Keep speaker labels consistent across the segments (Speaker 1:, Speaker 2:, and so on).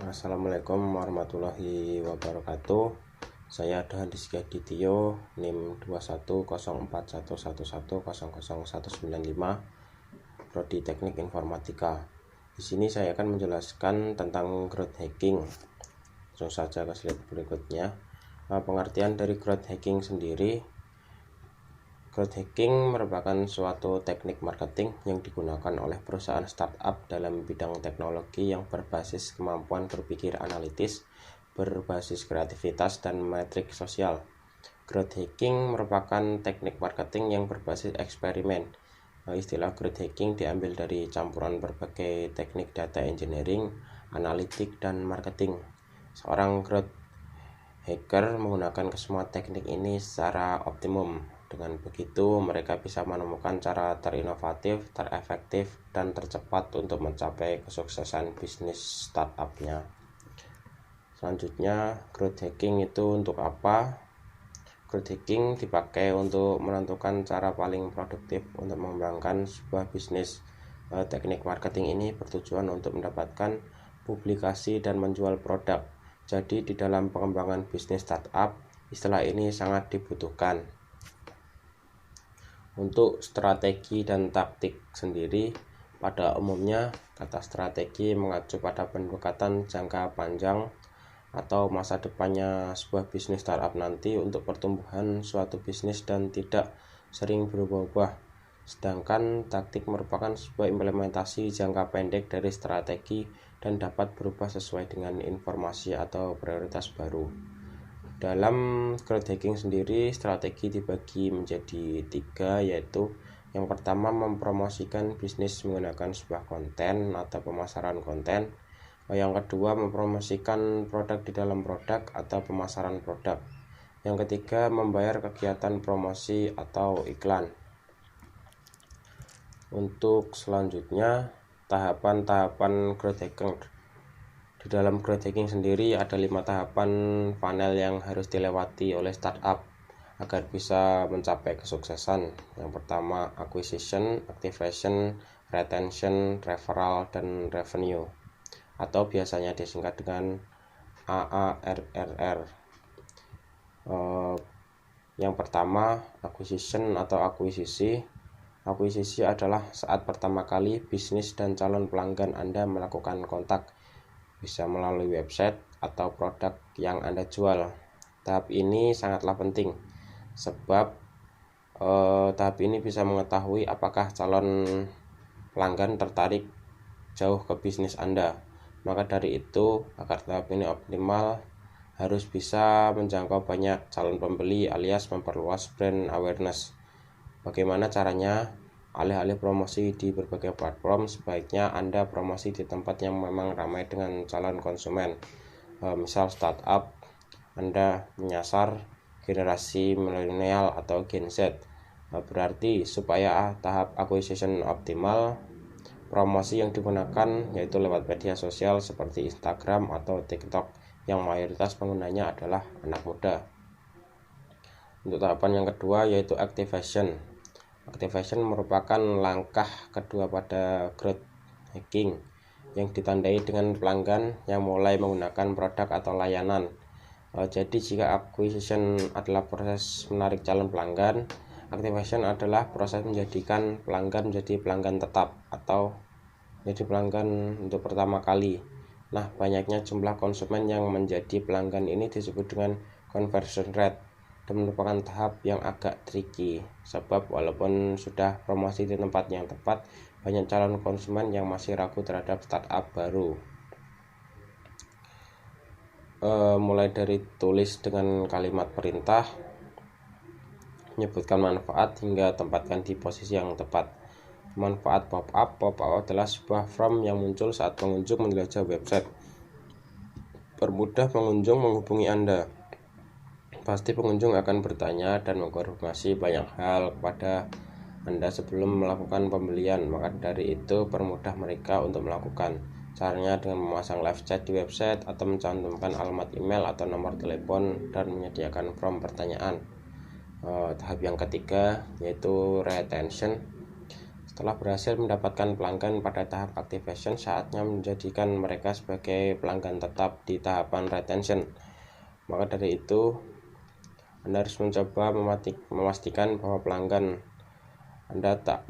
Speaker 1: Assalamualaikum warahmatullahi wabarakatuh. Saya Dohan Rizky Adityo, NIM 21041111001995, Prodi Teknik Informatika. Di sini saya akan menjelaskan tentang growth hacking. Langsung saja ke slide berikutnya. Pengertian dari growth hacking sendiri. Growth hacking merupakan suatu teknik marketing yang digunakan oleh perusahaan startup dalam bidang teknologi yang berbasis kemampuan berpikir analitis, berbasis kreativitas, dan metrik sosial. Growth hacking merupakan teknik marketing yang berbasis eksperimen. Istilah growth hacking diambil dari campuran berbagai teknik data engineering, analitik, dan marketing. Seorang growth hacker menggunakan kesemua teknik ini secara optimum. Dengan begitu, mereka bisa menemukan cara terinovatif, terefektif, dan tercepat untuk mencapai kesuksesan bisnis startupnya. Selanjutnya, growth hacking itu untuk apa? Growth hacking dipakai untuk menentukan cara paling produktif untuk mengembangkan sebuah bisnis. Teknik marketing ini bertujuan untuk mendapatkan publikasi dan menjual produk. Jadi di dalam pengembangan bisnis startup, istilah ini sangat dibutuhkan. Untuk strategi dan taktik sendiri, pada umumnya kata strategi mengacu pada pendekatan jangka panjang atau masa depannya sebuah bisnis startup nanti untuk pertumbuhan suatu bisnis dan tidak sering berubah-ubah. Sedangkan taktik merupakan sebuah implementasi jangka pendek dari strategi dan dapat berubah sesuai dengan informasi atau prioritas baru. Dalam growth hacking sendiri, strategi dibagi menjadi 3, yaitu yang pertama mempromosikan bisnis menggunakan sebuah konten atau pemasaran konten. Yang kedua mempromosikan produk di dalam produk atau pemasaran produk. Yang ketiga membayar kegiatan promosi atau iklan. Untuk selanjutnya, tahapan-tahapan growth hacking. Di dalam growth hacking sendiri ada 5 tahapan funnel yang harus dilewati oleh startup agar bisa mencapai kesuksesan. Yang pertama acquisition, activation, retention, referral, dan revenue, atau biasanya disingkat dengan AARRR. Yang pertama acquisition atau akuisisi. Akuisisi adalah saat pertama kali bisnis dan calon pelanggan Anda melakukan kontak, bisa melalui website atau produk yang Anda jual. Tahap ini sangatlah penting sebab tahap ini bisa mengetahui apakah calon pelanggan tertarik jauh ke bisnis Anda. Maka dari itu, agar tahap ini optimal, harus bisa menjangkau banyak calon pembeli alias memperluas brand awareness. Bagaimana caranya? Alih-alih promosi di berbagai platform, sebaiknya Anda promosi di tempat yang memang ramai dengan calon konsumen. Misal startup Anda menyasar generasi milenial atau Gen Z. Berarti supaya tahap acquisition optimal, promosi yang digunakan yaitu lewat media sosial seperti Instagram atau TikTok yang mayoritas penggunanya adalah anak muda. Untuk tahapan yang kedua yaitu activation. Activation merupakan langkah kedua pada growth hacking yang ditandai dengan pelanggan yang mulai menggunakan produk atau layanan. Jadi jika acquisition adalah proses menarik calon pelanggan, activation adalah proses menjadikan pelanggan menjadi pelanggan tetap atau menjadi pelanggan untuk pertama kali. Nah, banyaknya jumlah konsumen yang menjadi pelanggan ini disebut dengan conversion rate. Dan merupakan tahap yang agak tricky sebab walaupun sudah promosi di tempat yang tepat, banyak calon konsumen yang masih ragu terhadap startup baru. Mulai dari tulis dengan kalimat perintah, menyebutkan manfaat, hingga tempatkan di posisi yang tepat. Manfaat pop-up adalah sebuah form yang muncul saat pengunjung menjelajah website. Permudah pengunjung menghubungi Anda. Pasti pengunjung akan bertanya dan mengkonfirmasi banyak hal kepada Anda sebelum melakukan pembelian. Maka dari itu permudah mereka untuk melakukan. Caranya dengan memasang live chat di website atau mencantumkan alamat email atau nomor telepon dan menyediakan form pertanyaan. Tahap yang ketiga yaitu retention. Setelah berhasil mendapatkan pelanggan pada tahap activation, saatnya menjadikan mereka sebagai pelanggan tetap di tahapan retention. Maka dari itu, Anda harus mencoba memastikan bahwa pelanggan Anda tak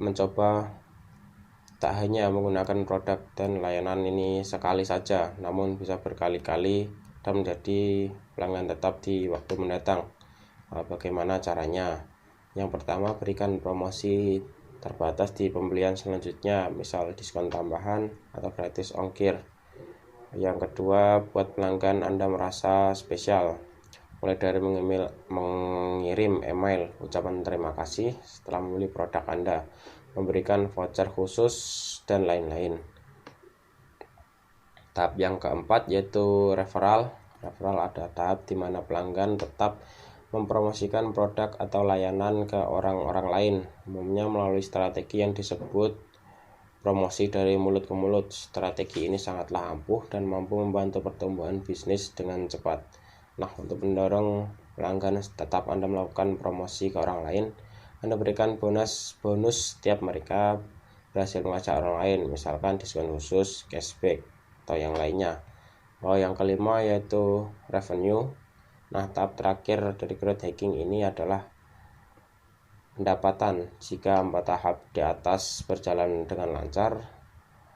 Speaker 1: hanya menggunakan produk dan layanan ini sekali saja, namun bisa berkali-kali dan menjadi pelanggan tetap di waktu mendatang. Bagaimana caranya? Yang pertama, berikan promosi terbatas di pembelian selanjutnya, misal diskon tambahan atau gratis ongkir. Yang kedua, buat pelanggan Anda merasa spesial, mulai dari mengirim email ucapan terima kasih setelah membeli produk Anda, memberikan voucher khusus, dan lain-lain. Tahap yang keempat yaitu referral. Referral ada tahap di mana pelanggan tetap mempromosikan produk atau layanan ke orang-orang lain, umumnya melalui strategi yang disebut promosi dari mulut ke mulut. Strategi ini sangatlah ampuh dan mampu membantu pertumbuhan bisnis dengan cepat. Nah, untuk mendorong pelanggan tetap Anda melakukan promosi ke orang lain, Anda berikan bonus setiap mereka berhasil mengajak orang lain, misalkan diskon khusus, cashback, atau yang lainnya. Yang kelima yaitu revenue. Nah, tahap terakhir dari growth hacking ini adalah pendapatan. Jika 4 tahap di atas berjalan dengan lancar,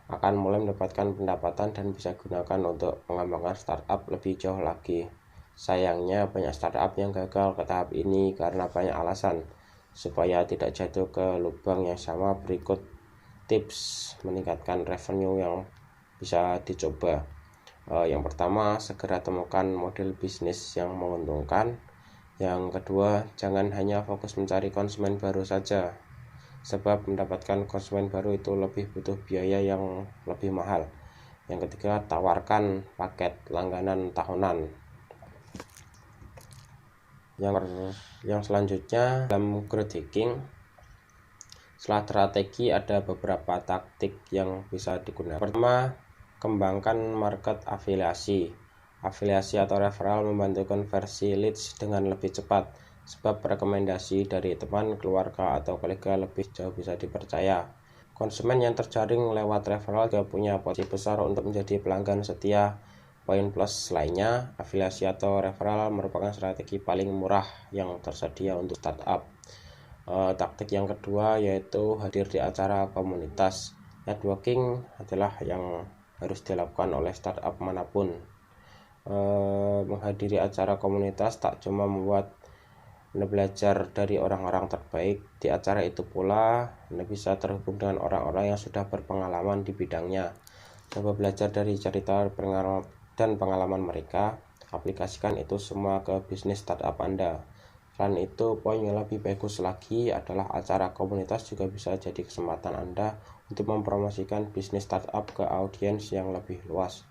Speaker 1: akan mulai mendapatkan pendapatan dan bisa gunakan untuk mengembangkan startup lebih jauh lagi. Sayangnya banyak startup yang gagal ke tahap ini karena banyak alasan. Supaya tidak jatuh ke lubang yang sama, berikut tips meningkatkan revenue yang bisa dicoba. Yang pertama, segera temukan model bisnis yang menguntungkan. Yang kedua, jangan hanya fokus mencari konsumen baru saja, sebab mendapatkan konsumen baru itu lebih butuh biaya yang lebih mahal. Yang ketiga, tawarkan paket langganan tahunan. Yang selanjutnya dalam growth hacking, setelah strategi ada beberapa taktik yang bisa digunakan. Pertama, kembangkan market afiliasi. Afiliasi atau referral membantu konversi leads dengan lebih cepat, sebab rekomendasi dari teman, keluarga, atau kolega lebih jauh bisa dipercaya. Konsumen yang terjaring lewat referral juga punya potensi besar untuk menjadi pelanggan setia. Poin plus lainnya, afiliasi atau referral merupakan strategi paling murah yang tersedia untuk startup. Taktik yang kedua yaitu hadir di acara komunitas. Networking adalah yang harus dilakukan oleh startup manapun. Menghadiri acara komunitas tak cuma membuat Anda belajar dari orang-orang terbaik. Di acara itu pula Anda bisa terhubung dengan orang-orang yang sudah berpengalaman di bidangnya. Coba belajar dari cerita dan pengalaman mereka, aplikasikan itu semua ke bisnis startup Anda. Selain itu, poin yang lebih bagus lagi adalah acara komunitas juga bisa jadi kesempatan Anda untuk mempromosikan bisnis startup ke audiens yang lebih luas.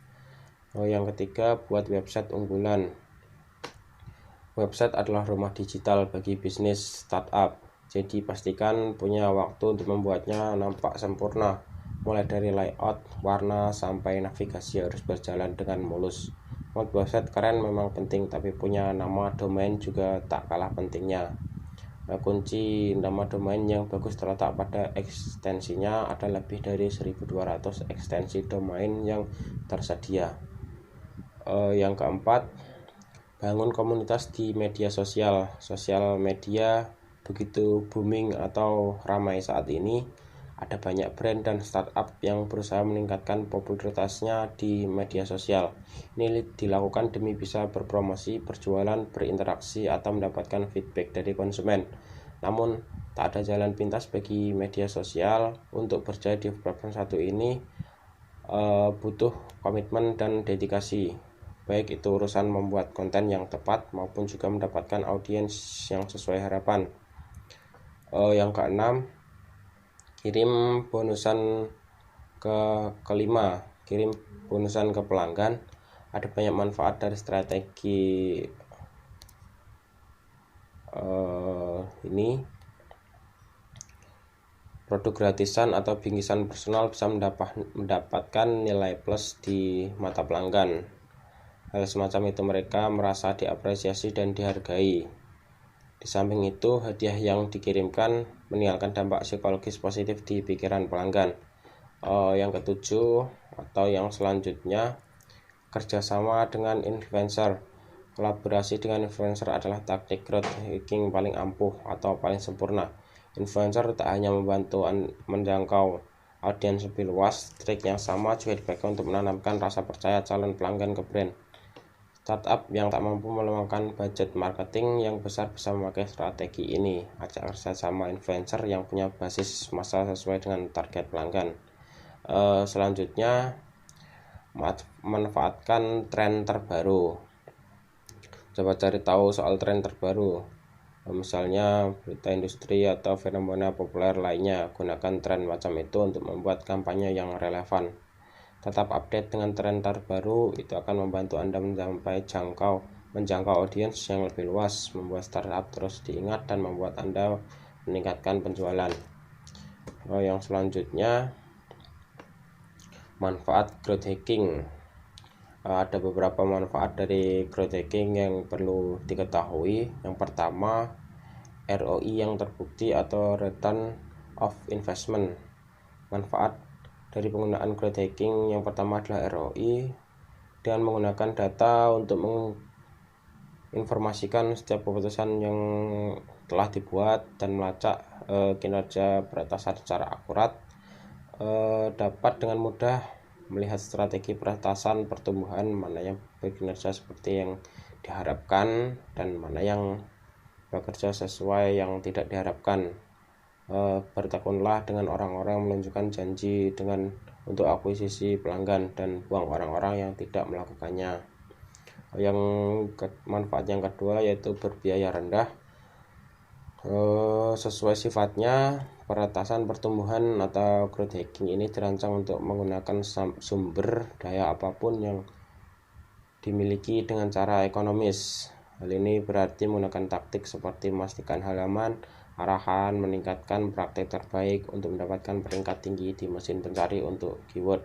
Speaker 1: Yang ketiga, buat website unggulan. Website adalah rumah digital bagi bisnis startup, jadi pastikan punya waktu untuk membuatnya nampak sempurna. Mulai dari layout, warna, sampai navigasi harus berjalan dengan mulus. Membuat website keren memang penting, tapi punya nama domain juga tak kalah pentingnya. Kunci nama domain yang bagus terletak pada ekstensinya. Ada lebih dari 1.200 ekstensi domain yang tersedia. Yang keempat, bangun komunitas di media sosial. Sosial media begitu booming atau ramai saat ini. Ada banyak brand dan startup yang berusaha meningkatkan popularitasnya di media sosial. Ini dilakukan demi bisa berpromosi, berjualan, berinteraksi, atau mendapatkan feedback dari konsumen. Namun, tak ada jalan pintas bagi media sosial. Untuk berjaya di platform satu ini butuh komitmen dan dedikasi, baik itu urusan membuat konten yang tepat maupun juga mendapatkan audiens yang sesuai harapan. Yang keenam, kirim bonusan kirim bonusan ke pelanggan. Ada banyak manfaat dari strategi ini. Produk gratisan atau bingkisan personal bisa mendapatkan nilai plus di mata pelanggan. Hal semacam itu mereka merasa diapresiasi dan dihargai. Di samping itu, hadiah yang dikirimkan meninggalkan dampak psikologis positif di pikiran pelanggan. Yang ketujuh atau yang selanjutnya, kerjasama dengan influencer. Kolaborasi dengan influencer adalah taktik growth hacking paling ampuh atau paling sempurna. Influencer tak hanya membantu menjangkau audiens lebih luas, trik yang sama juga dipakai untuk menanamkan rasa percaya calon pelanggan ke brand. Startup yang tak mampu meluangkan budget marketing yang besar bisa memakai strategi ini. Ajak kerjasama influencer yang punya basis massa sesuai dengan target pelanggan. Selanjutnya, manfaatkan tren terbaru. Coba cari tahu soal tren terbaru, misalnya berita industri atau fenomena populer lainnya. Gunakan tren macam itu untuk membuat kampanye yang relevan. Tetap update dengan tren terbaru, itu akan membantu Anda menjangkau audiens yang lebih luas, membuat startup terus diingat, dan membuat Anda meningkatkan penjualan. Yang selanjutnya, manfaat growth hacking. Ada beberapa manfaat dari growth hacking yang perlu diketahui. Yang pertama, ROI yang terbukti atau return of investment. Manfaat dari penggunaan growth hacking yang pertama adalah ROI. Dengan menggunakan data untuk menginformasikan setiap keputusan yang telah dibuat dan melacak kinerja peretasan secara akurat, dapat dengan mudah melihat strategi peretasan pertumbuhan, mana yang berkinerja seperti yang diharapkan dan mana yang bekerja sesuai yang tidak diharapkan. Bertekunlah dengan orang-orang yang menunjukkan janji untuk akuisisi pelanggan dan buang orang-orang yang tidak melakukannya. Manfaat yang kedua yaitu berbiaya rendah. Sesuai sifatnya, peretasan pertumbuhan atau growth hacking ini dirancang untuk menggunakan sumber daya apapun yang dimiliki dengan cara ekonomis. Hal ini berarti menggunakan taktik seperti memastikan halaman, arahan, meningkatkan praktek terbaik untuk mendapatkan peringkat tinggi di mesin pencari untuk keyword.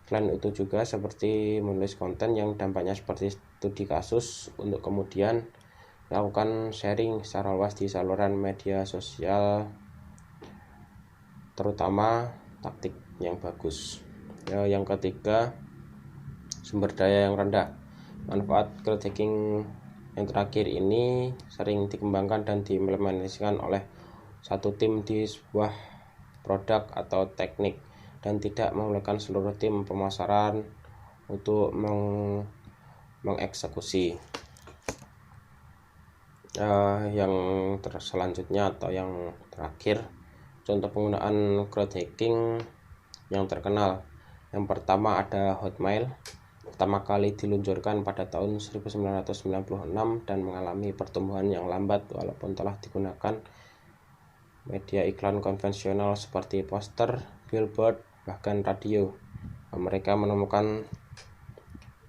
Speaker 1: Selain itu juga seperti menulis konten yang dampaknya seperti studi kasus untuk kemudian lakukan sharing secara luas di saluran media sosial, terutama taktik yang bagus. Yang ketiga, sumber daya yang rendah. Manfaat growth hacking yang terakhir ini sering dikembangkan dan diimplementasikan oleh satu tim di sebuah produk atau teknik dan tidak memerlukan seluruh tim pemasaran untuk mengeksekusi. Yang selanjutnya atau yang terakhir, contoh penggunaan growth hacking yang terkenal. Yang pertama ada Hotmail. Pertama kali diluncurkan pada tahun 1996 dan mengalami pertumbuhan yang lambat walaupun telah digunakan media iklan konvensional seperti poster, billboard, bahkan radio. Mereka menemukan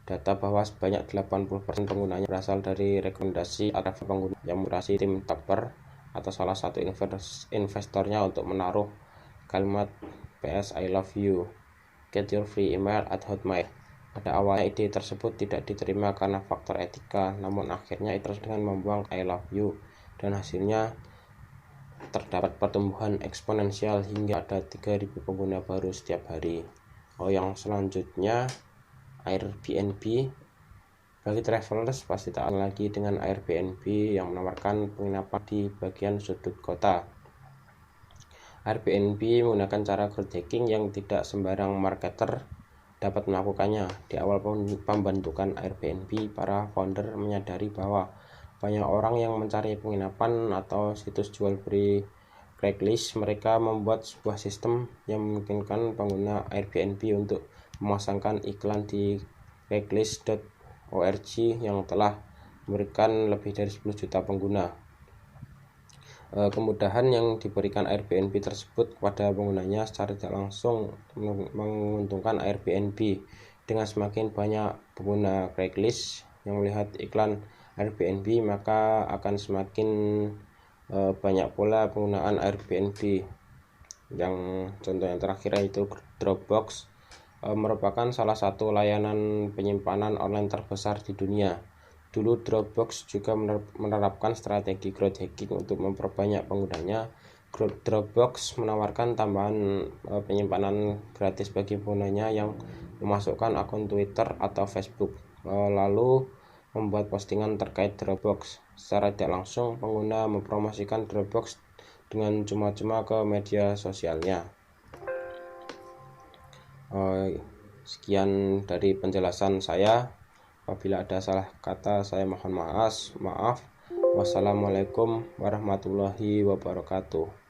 Speaker 1: data bahwa sebanyak 80% penggunanya berasal dari rekomendasi atau pengguna yang mengurasi tim Topper atau salah satu investornya untuk menaruh kalimat PS I love you, get your free email at Hotmail. Pada awalnya ide tersebut tidak diterima karena faktor etika, namun akhirnya itu dengan membuang I love you dan hasilnya terdapat pertumbuhan eksponensial hingga ada 3.000 pengguna baru setiap hari. Yang selanjutnya, Airbnb. Bagi travelers pasti tak lagi dengan Airbnb yang menawarkan penginapan di bagian sudut kota. Airbnb menggunakan cara growth hacking yang tidak sembarang marketer dapat melakukannya. Di awal pembentukan Airbnb, para founder menyadari bahwa banyak orang yang mencari penginapan atau situs jual beli Craigslist. Mereka membuat sebuah sistem yang memungkinkan pengguna Airbnb untuk memasangkan iklan di Craigslist.org yang telah memberikan lebih dari 10 juta pengguna. Kemudahan yang diberikan Airbnb tersebut kepada penggunanya secara tidak langsung menguntungkan Airbnb. Dengan semakin banyak pengguna Craigslist yang melihat iklan Airbnb, maka akan semakin banyak pula penggunaan Airbnb. Yang contoh yang terakhir yaitu Dropbox, merupakan salah satu layanan penyimpanan online terbesar di dunia. Dulu Dropbox juga menerapkan strategi growth hacking untuk memperbanyak penggunanya. Dropbox menawarkan tambahan penyimpanan gratis bagi penggunanya yang memasukkan akun Twitter atau Facebook, lalu membuat postingan terkait Dropbox. Secara tidak langsung, pengguna mempromosikan Dropbox dengan cuma-cuma ke media sosialnya. Sekian dari penjelasan saya. Apabila ada salah kata, saya mohon maaf. Wassalamualaikum warahmatullahi wabarakatuh.